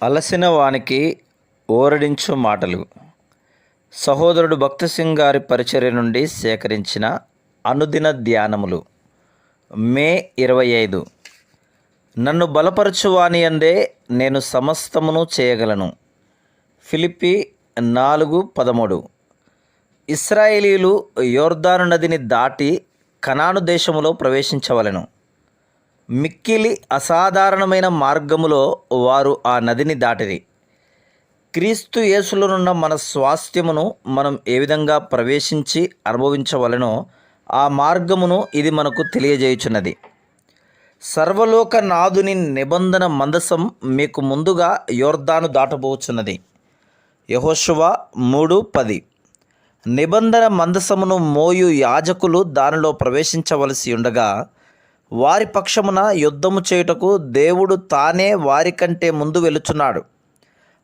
అలసిన వానికి ఓరడించు మాటలు. సహోదరుడు భక్త సింగ్ గారి పరిచర్య నుండి సేకరించిన అనుదిన ధ్యానములు. మే 25. నన్ను బలపరచువాని యందే నేను సమస్తమును చేయగలను. ఫిలిప్పి 4:13. ఇశ్రాయేలీయులు యోర్దాను నదిని దాటి కనాను దేశములో ప్రవేశించవలెను. మిక్కిలి అసాధారణమైన మార్గములో వారు ఆ నదిని దాటిరి. క్రీస్తు యేసులోనున్న మన స్వాస్థ్యమును మనం ఏ విధంగా ప్రవేశించి అనుభవించవలెనో ఆ మార్గమును ఇది మనకు తెలియజేయుచున్నది. సర్వలోకనాథుని నిబంధన మందసం మీకు ముందుగా యోర్దాను దాటబోచున్నది. యెహోషువ 3:10. నిబంధన మందసమును మోయు యాజకులు దానిలో ప్రవేశించవలసి ఉండగా వారి పక్షమున యుద్ధము చేయుటకు దేవుడు తానే వారికంటే ముందు వెళుచున్నాడు.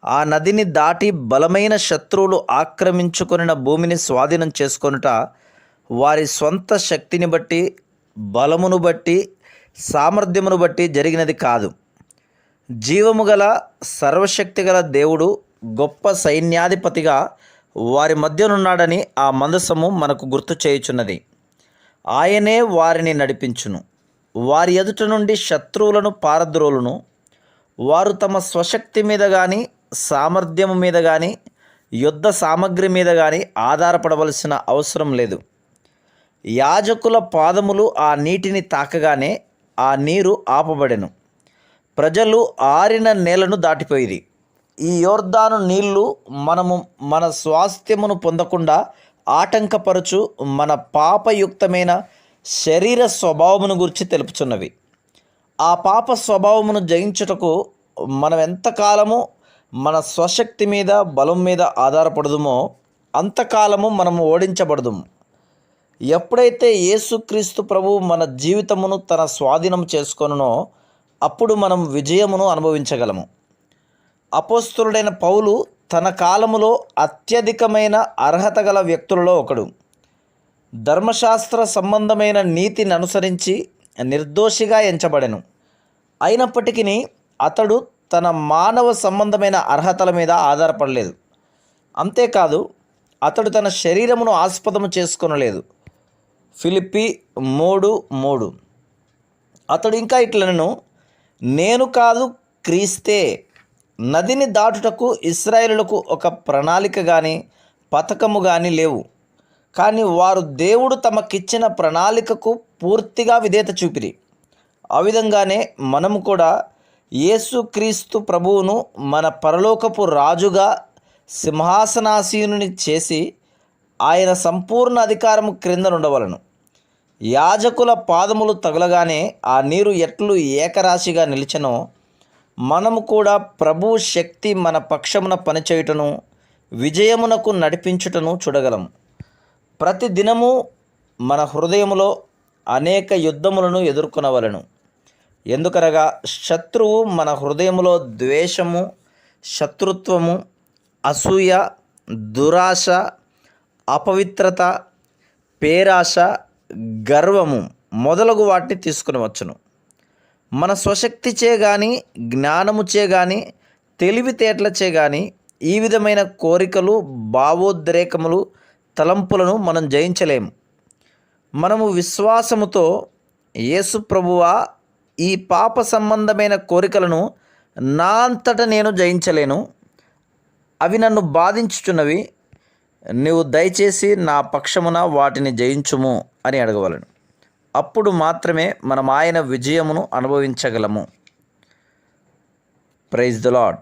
ఆ నదిని దాటి బలమైన శత్రువులు ఆక్రమించుకొనిన భూమిని స్వాధీనం చేసుకొనుట వారి స్వంత శక్తిని బట్టి, బలమును బట్టి, సామర్థ్యమును బట్టి జరిగినది కాదు. జీవము గల సర్వశక్తి గల దేవుడు గొప్ప సైన్యాధిపతిగా వారి మధ్యనున్నాడని ఆ మందసము మనకు గుర్తు చేయుచున్నది. ఆయనే వారిని నడిపించును. వారి ఎదుట నుండి శత్రువులను పారద్రోలును. వారు తమ స్వశక్తి మీద కానీ, సామర్థ్యము మీద కానీ, యుద్ధ సామగ్రి మీద కానీ ఆధారపడవలసిన అవసరం లేదు. యాజకుల పాదములు ఆ నీటిని తాకగానే ఆ నీరు ఆపబడెను. ప్రజలు ఆరిన నేలను దాటిపోయిరి. ఈ యోర్దాను నీళ్లు మనము మన స్వాస్థ్యమును పొందకుండా ఆటంకపరచు మన పాపయుక్తమైన శరీర స్వభావమును గురించి తెలుపుచున్నవి. ఆ పాప స్వభావమును జయించుటకు మనం ఎంతకాలము మన స్వశక్తి మీద, బలం మీద ఆధారపడదుమో అంతకాలము మనము ఓడించబడదుము. ఎప్పుడైతే యేసుక్రీస్తు ప్రభువు మన జీవితమును తన స్వాధీనం చేసుకొనునో అప్పుడు మనం విజయమును అనుభవించగలము. అపోస్తలుడైన పౌలు తన కాలములో అత్యధికమైన అర్హత గల వ్యక్తులలో ఒకడు. ధర్మశాస్త్ర సంబంధమైన నీతిని అనుసరించి నిర్దోషిగా ఎంచబడెను. అయినప్పటికీ అతడు తన మానవ సంబంధమైన అర్హతల మీద ఆధారపడలేదు. అంతేకాదు, అతడు తన శరీరమును ఆస్పదము చేసుకొనలేదు. ఫిలిప్పి 3:3. అతడు ఇంకా ఇట్లనెను, నేను కాదు క్రీస్తే. నదిని దాటుటకు ఇశ్రాయేలులకు ఒక ప్రణాళిక కానీ, పథకము కానీ లేవు. కానీ వారు దేవుడు తమకిచ్చిన ప్రణాళికకు పూర్తిగా విధేయత చూపిరి. ఆ విధంగానే మనము కూడా యేసుక్రీస్తు ప్రభువును మన పరలోకపు రాజుగా సింహాసనాసీనుని చేసి ఆయన సంపూర్ణ అధికారము క్రింద ఉండవలను. యాజకుల పాదములు తగలగానే ఆ నీరు ఎట్లు ఏకరాశిగా నిలిచెనో మనము కూడా ప్రభువు శక్తి మన పక్షమున పనిచేయుటను, విజయమునకు నడిపించుటను చూడగలము. ప్రతి దినము మన హృదయములో అనేక యుద్ధములను ఎదుర్కొనవలెను. ఎందుకనగా శత్రువు మన హృదయములో ద్వేషము, శత్రుత్వము, అసూయ, దురాశ, అపవిత్రత, పేరాశ, గర్వము మొదలగు వాటిని తీసుకుని వచ్చును. మన స్వశక్తిచే కానీ, జ్ఞానముచే కానీ, తెలివితేటలచే కానీ ఈ విధమైన కోరికలు, భావోద్రేకములు, తలంపులను మనం జయించలేము. మనము విశ్వాసముతో యేసు ప్రభువా, ఈ పాప సంబంధమైన కోరికలను నా అంతట నేను జయించలేను, అవి నన్ను బాధించుచున్నవి, నీవు దయచేసి నా పక్షమున వాటిని జయించుము అని అడగవలను. అప్పుడు మాత్రమే మనం ఆయన విజయమును అనుభవించగలము. Praise the lord.